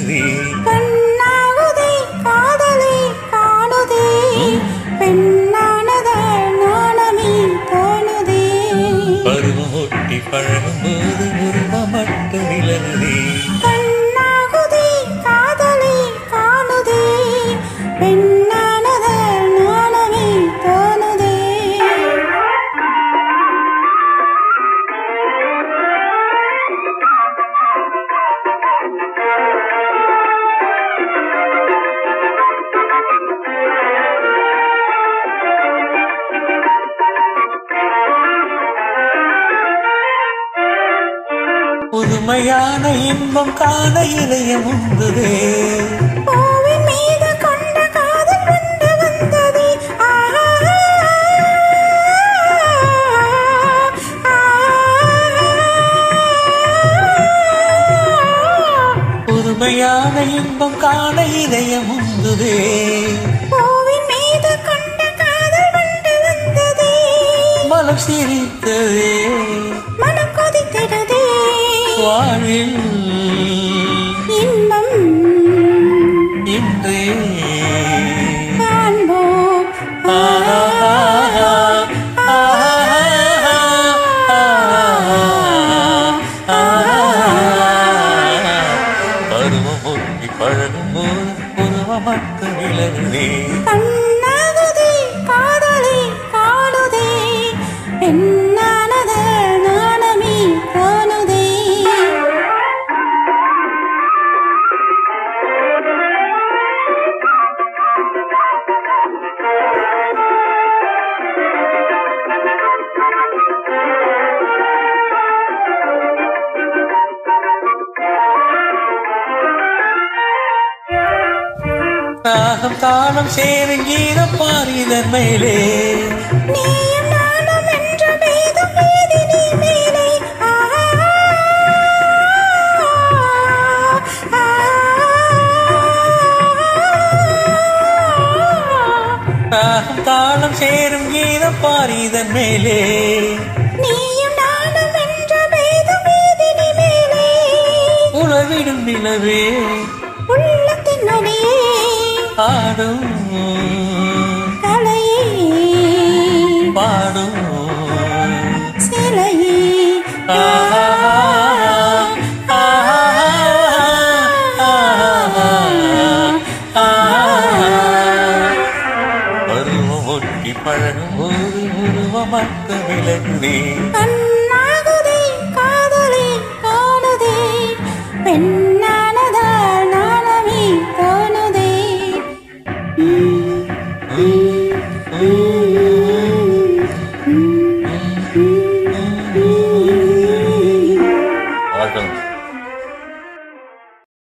விலகுதே. கண்ணாகுதே காதலை காணுதே, பெண்ணானத நாணமே தோணுதே. பருவம் ஒட்டி பழகும்போது உருவம் மட்டும் விலகுதே. கண்ணாகுதே காதலை காணுதே, பெண்ணானத நாணமே தோணுதே. புதுமையான இன்பம் காண இதயம் உண்டுதே. பூவின் மீது கொண்ட காதல் கொண்டு வந்ததே. புதுமையான இன்பம் காண இதயம் உண்டுதே. பூவின் மீது கொண்ட காதல் கொண்டு வந்ததே. மனம் சிரித்ததே, மனம் கொதித்திடுதே. வாழ்வில் இன்பம் இன்றே காண்போம். பருவம் ஒட்டி பழகும்போது உருவம் மட்டும் விலகுதே. கண்ணாகுதே காதலை காணுதே, பெண்ணானத நாணமே தோணுதே. ராகம் தாளம் சேரும் கீதம் பாரிதன் மேலே. நீயும் நானும் என்ற பேதம் வேதினி மேலே. ராகம் தாளம் சேரும் கீதம் பாரிதன் மேலே. நீயும் நானும் என்ற பேதம் வேதினி மேலே. உழவிடும் நிலவே உள்ளத்தின் ஒளியே ஆடும் கலையே பாடும் சிலையே. பருவம் ஒட்டி பழகும்போது உருவம் மட்டும் விலகுதே. கண்